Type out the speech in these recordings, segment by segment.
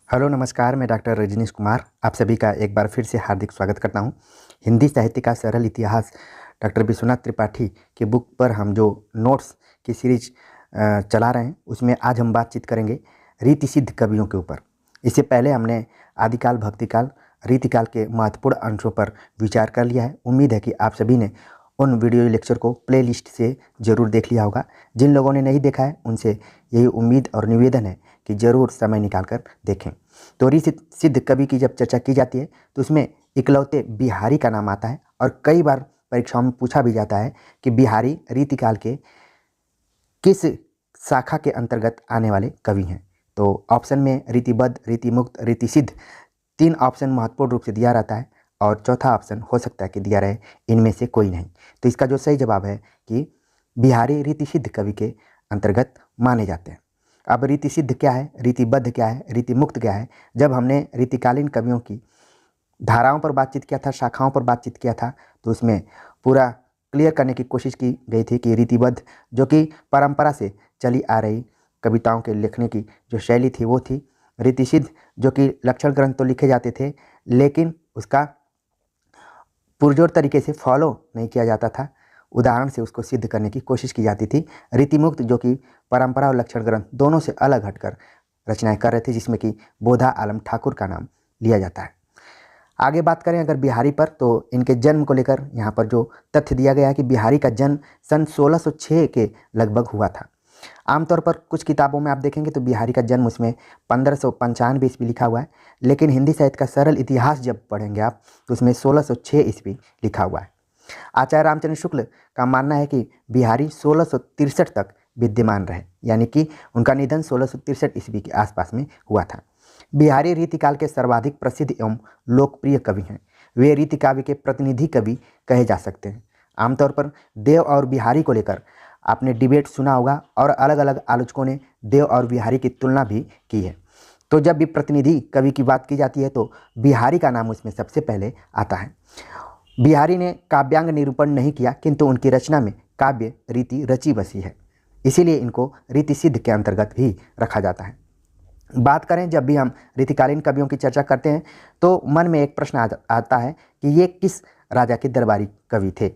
Hello नमस्कार, मैं doctor Rajneesh Kumar आप सभी का एक बार फिर से हार्दिक स्वागत करता हूं। हिंदी साहित्य का सरल इतिहास डॉक्टर विश्वनाथ त्रिपाठी की बुक पर हम जो नोट्स की सीरीज चला रहे हैं उसमें आज हम बातचीत करेंगे रीति सिद्ध कवियों के ऊपर। इससे पहले हमने आदिकाल, भक्तिकाल, रीतिकाल के महत्वपूर्ण अंशों पर विचार कर लिया है। उम्मीद है कि आप सभी ने उन वीडियो लेक्चर को प्लेलिस्ट से ज़रूर देख लिया होगा। जिन लोगों ने नहीं देखा है उनसे यही उम्मीद और निवेदन है कि ज़रूर समय निकाल कर देखें। तो रीति सिद्ध कवि की जब चर्चा की जाती है तो उसमें इकलौते बिहारी का नाम आता है और कई बार परीक्षाओं में पूछा भी जाता है कि बिहारी रीतिकाल के किस शाखा के अंतर्गत आने वाले कवि हैं। तो ऑप्शन में रीतिबद्ध, रीतिमुक्त, रीतिसिद्ध 3 ऑप्शन महत्वपूर्ण रूप से दिया रहता है और चौथा ऑप्शन हो सकता है कि दिया रहे इनमें से कोई नहीं। तो इसका जो सही जवाब है कि बिहारी रीतिसिद्ध कवि के अंतर्गत माने जाते हैं। अब रीति सिद्ध क्या है, रीतिबद्ध क्या है, रीति मुक्त क्या है? जब हमने रीतिकालीन कवियों की धाराओं पर बातचीत किया था, शाखाओं पर बातचीत किया था, तो उसमें पूरा क्लियर करने की कोशिश की गई थी कि रीतिबद्ध जो कि परंपरा से चली आ रही कविताओं के लिखने की जो शैली थी वो थी। रीति सिद्ध जो कि लक्षण ग्रंथ तो लिखे जाते थे लेकिन उसका पुरजोर तरीके से फॉलो नहीं किया जाता था, उदाहरण से उसको सिद्ध करने की कोशिश की जाती थी। रीतिमुक्त जो कि परंपरा और लक्षण ग्रंथ दोनों से अलग हटकर रचनाएं कर रहे थे, जिसमें कि बोधा आलम ठाकुर का नाम लिया जाता है। आगे बात करें अगर बिहारी पर, तो इनके जन्म को लेकर यहाँ पर जो तथ्य दिया गया है कि बिहारी का जन्म सन 1606 के लगभग हुआ था। आमतौर पर कुछ किताबों में आप देखेंगे तो बिहारी का जन्म उसमें 1595 ईस्वी लिखा हुआ है, लेकिन हिंदी साहित्य का सरल इतिहास जब पढ़ेंगे आप तो उसमें 1606 ईस्वी लिखा हुआ है। आचार्य रामचंद्र शुक्ल का मानना है कि बिहारी 1663 तक विद्यमान रहे, यानी कि उनका निधन 1663 ईस्वी के आसपास में हुआ था। बिहारी रीतिकाल के सर्वाधिक प्रसिद्ध एवं लोकप्रिय कवि हैं। वे रीति काव्य के प्रतिनिधि कवि कहे जा सकते हैं। आमतौर पर देव और बिहारी को लेकर आपने डिबेट सुना होगा और अलग अलग आलोचकों ने देव और बिहारी की तुलना भी की है। तो जब भी प्रतिनिधि कवि की बात की जाती है तो बिहारी का नाम उसमें सबसे पहले आता है। बिहारी ने काव्यांग निरूपण नहीं किया, किंतु उनकी रचना में काव्य रीति रची बसी है, इसीलिए इनको रीति सिद्ध के अंतर्गत भी रखा जाता है। बात करें जब भी हम रीतिकालीन कवियों की चर्चा करते हैं तो मन में एक प्रश्न आता है कि ये किस राजा के दरबारी कवि थे।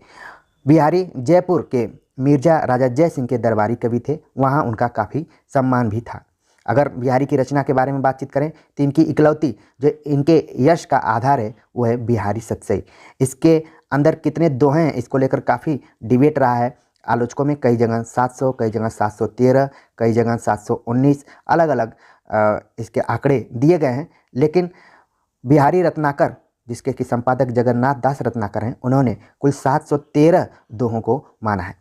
बिहारी जयपुर के मिर्जा राजा जय सिंह के दरबारी कवि थे, वहाँ उनका काफ़ी सम्मान भी था। अगर बिहारी की रचना के बारे में बातचीत करें तो इनकी इकलौती जो इनके यश का आधार है वो है बिहारी सतसई। इसके अंदर कितने दोहे हैं इसको लेकर काफ़ी डिबेट रहा है आलोचकों में। कई जगह 700, कई जगह 713, कई जगह 719, अलग अलग इसके आंकड़े दिए गए हैं। लेकिन बिहारी रत्नाकर जिसके कि संपादक जगन्नाथ दास रत्नाकर हैं, उन्होंने कुल 713 दोहों को माना है।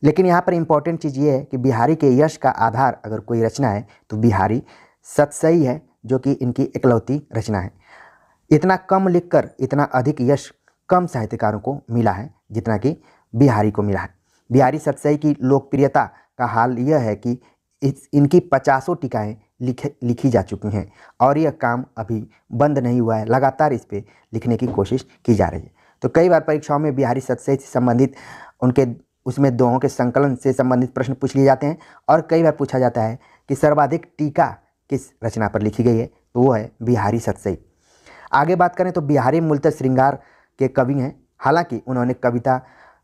लेकिन यहाँ पर इम्पॉर्टेंट चीज़ ये है कि बिहारी के यश का आधार अगर कोई रचना है तो बिहारी सतसई है, जो कि इनकी इकलौती रचना है। इतना कम लिखकर इतना अधिक यश कम साहित्यकारों को मिला है जितना कि बिहारी को मिला है। बिहारी सतसई की लोकप्रियता का हाल यह है कि इनकी 50 टीकाएँ लिखी जा चुकी हैं और यह काम अभी बंद नहीं हुआ है, लगातार इस पर लिखने की कोशिश की जा रही है। तो कई बार परीक्षाओं में बिहारी सतसई से संबंधित उनके उसमें दोहों के संकलन से संबंधित प्रश्न पूछ लिए जाते हैं और कई बार पूछा जाता है कि सर्वाधिक टीका किस रचना पर लिखी गई है, तो वो है बिहारी सतसई। आगे बात करें तो बिहारी मूलतः श्रृंगार के कवि हैं, हालांकि उन्होंने कविता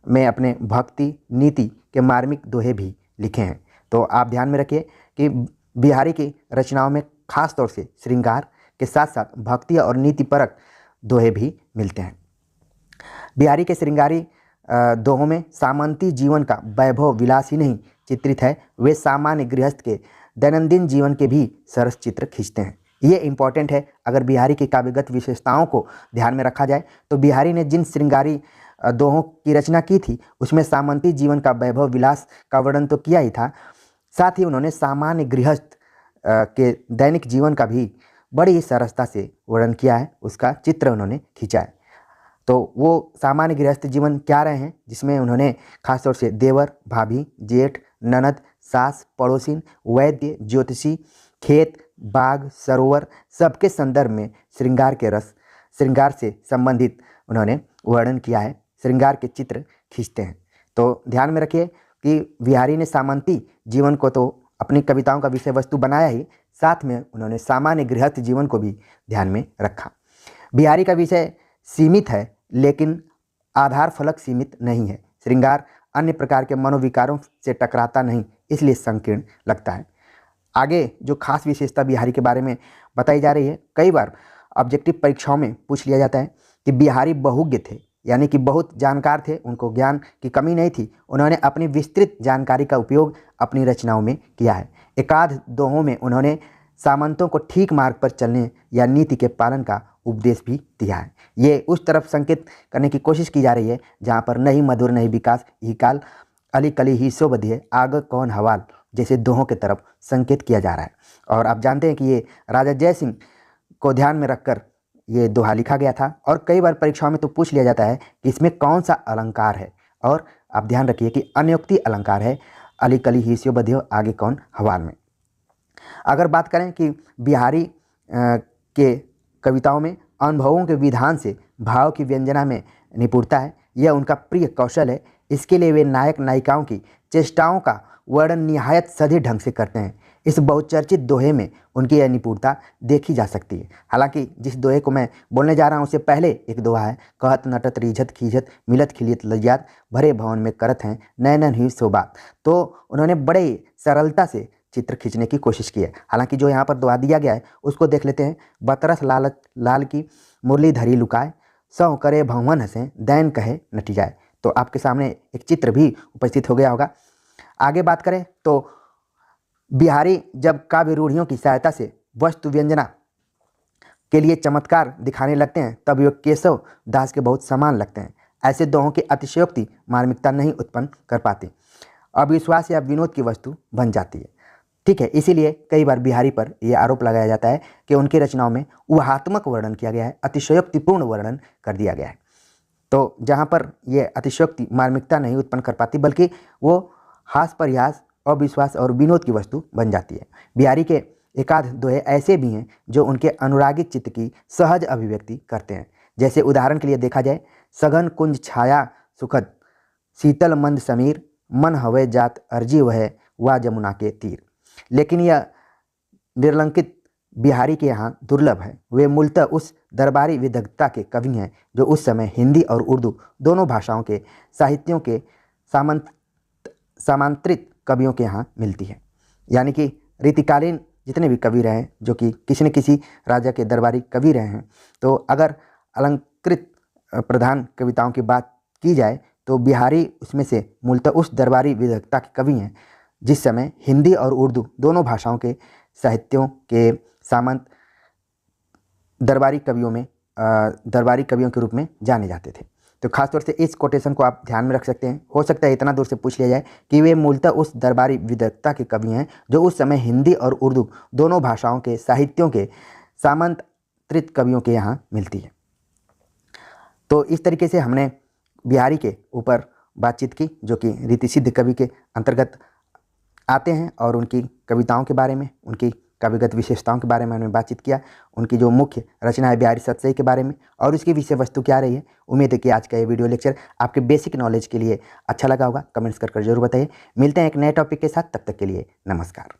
में अपने भक्ति नीति के मार्मिक दोहे भी लिखे हैं। तो आप ध्यान में रखिए कि बिहारी की रचनाओं में खास तौर से श्रृंगार के साथ साथ भक्ति और नीतिपरक दोहे भी मिलते हैं। बिहारी के श्रृंगारी दोहों में सामंती जीवन का वैभव विलास ही नहीं चित्रित है, वे सामान्य गृहस्थ के दैनंदिन जीवन के भी सरस चित्र खींचते हैं। ये इंपॉर्टेंट है। अगर बिहारी की काव्यगत विशेषताओं को ध्यान में रखा जाए तो बिहारी ने जिन श्रृंगारी दोहों की रचना की थी उसमें सामंती जीवन का वैभव विलास का वर्णन तो किया ही था, साथ ही उन्होंने सामान्य गृहस्थ के दैनिक जीवन का भी बड़ी ही सरसता से वर्णन किया है, उसका चित्र उन्होंने खींचा है। तो वो सामान्य गृहस्थ जीवन क्या रहे हैं जिसमें उन्होंने खासतौर से देवर, भाभी, जेठ, ननद, सास, पड़ोसिन, वैद्य, ज्योतिषी, खेत, बाग, सरोवर सबके संदर्भ में श्रृंगार के रस, श्रृंगार से संबंधित उन्होंने वर्णन किया है, श्रृंगार के चित्र खींचते हैं। तो ध्यान में रखिए कि बिहारी ने सामंती जीवन को तो अपनी कविताओं का विषय वस्तु बनाया ही, साथ में उन्होंने सामान्य गृहस्थ जीवन को भी ध्यान में रखा। बिहारी का विषय सीमित है लेकिन आधार फलक सीमित नहीं है। श्रृंगार अन्य प्रकार के मनोविकारों से टकराता नहीं, इसलिए संकीर्ण लगता है। आगे जो खास विशेषता बिहारी के बारे में बताई जा रही है, कई बार ऑब्जेक्टिव परीक्षाओं में पूछ लिया जाता है कि बिहारी बहुज्ञ थे, यानी कि बहुत जानकार थे, उनको ज्ञान की कमी नहीं थी। उन्होंने अपनी विस्तृत जानकारी का उपयोग अपनी रचनाओं में किया है। एकाध दोहों में उन्होंने सामंतों को ठीक मार्ग पर चलने या नीति के पालन का उपदेश भी दिया है। ये उस तरफ संकेत करने की कोशिश की जा रही है जहाँ पर नहीं मधुर नहीं विकास ही काल, अली कली ही सो बधिए, आग कौन हवाल जैसे दोहों की तरफ संकेत किया जा रहा है। और आप जानते हैं कि ये राजा जय सिंह को ध्यान में रखकर ये दोहा लिखा गया था। और कई बार परीक्षाओं में तो पूछ लिया जाता है कि इसमें कौन सा अलंकार है, और आप ध्यान रखिए कि अन्योक्ति अलंकार है, अली कली ही सो बधियो, आगे कौन हवाल में। अगर बात करें कि बिहारी के कविताओं में अनुभवों के विधान से भाव की व्यंजना में निपुणता है, यह उनका प्रिय कौशल है। इसके लिए वे नायक नायिकाओं की चेष्टाओं का वर्णन निहायत सधे ढंग से करते हैं। इस बहुचर्चित दोहे में उनकी यह निपुणता देखी जा सकती है। हालांकि जिस दोहे को मैं बोलने जा रहा हूँ उससे पहले एक दोहा है, कहत नटत रीझत खीझत मिलत खिलियत लज्जात, भरे भवन में करत हैं नैनन ही सो बात। तो उन्होंने बड़े सरलता से चित्र खींचने की कोशिश की है। हालांकि जो यहाँ पर दोहा दिया गया है उसको देख लेते हैं। बतरस लाल की मुरली धरी लुकाए, सौ करे भवन हंसे दैन कहे नटी जाए। तो आपके सामने एक चित्र भी उपस्थित हो गया होगा। आगे बात करें तो बिहारी जब काव्य रूढ़ियों की सहायता से वस्तु व्यंजना के लिए चमत्कार दिखाने लगते हैं तब वे केशव दास के बहुत समान लगते हैं। ऐसे दोहों की अतिशयोक्ति मार्मिकता नहीं उत्पन्न कर पाती, अविश्वास या विनोद की वस्तु बन जाती है। ठीक है, इसीलिए कई बार बिहारी पर यह आरोप लगाया जाता है कि उनकी रचनाओं में ऊहात्मक वर्णन किया गया है, अतिशयोक्तिपूर्ण वर्णन कर दिया गया है। तो जहाँ पर यह अतिशयोक्ति मार्मिकता नहीं उत्पन्न कर पाती बल्कि वो हास परिहास, अविश्वास और विनोद की वस्तु बन जाती है। बिहारी के एकाध दोहे ऐसे भी हैं जो उनके अनुरागित चित्त की सहज अभिव्यक्ति करते हैं। जैसे उदाहरण के लिए देखा जाए, सघन कुंज छाया सुखद, शीतल मंद समीर, मन हवे जात अर्जी वह वा जमुना के तीर। लेकिन यह निर्लंकित बिहारी के यहाँ दुर्लभ है। वे मूलतः उस दरबारी विदग्धता के कवि हैं जो उस समय हिंदी और उर्दू दोनों भाषाओं के साहित्यों के सामांतरित कवियों के यहाँ मिलती है। यानी कि रीतिकालीन जितने भी कवि रहे हैं जो कि किसी न किसी राजा के दरबारी कवि रहे हैं, तो अगर अलंकृत प्रधान कविताओं की बात की जाए तो बिहारी उसमें से मूलतः उस दरबारी विदग्धता के कवि हैं जिस समय हिंदी और उर्दू दोनों भाषाओं के साहित्यों के सामंत दरबारी कवियों के रूप में जाने जाते थे। तो खासतौर से इस कोटेशन को आप ध्यान में रख सकते हैं। हो सकता है इतना दूर से पूछ लिया जाए कि वे मूलतः उस दरबारी विदग्धता के कवि हैं जो उस समय हिंदी और उर्दू दोनों भाषाओं के साहित्यों के सामंत्रित कवियों के यहाँ मिलती है। तो इस तरीके से हमने बिहारी के ऊपर बातचीत की जो कि रीतिसिद्ध कवि के अंतर्गत आते हैं, और उनकी कविताओं के बारे में, उनकी काव्यगत विशेषताओं के बारे में हमने बातचीत किया, उनकी जो मुख्य रचना है बिहारी सतसई के बारे में और उसकी विषय वस्तु क्या रही है। उम्मीद है कि आज का ये वीडियो लेक्चर आपके बेसिक नॉलेज के लिए अच्छा लगा होगा। कमेंट्स कर जरूर बताइए। मिलते हैं एक नए टॉपिक के साथ, तब तक के लिए नमस्कार।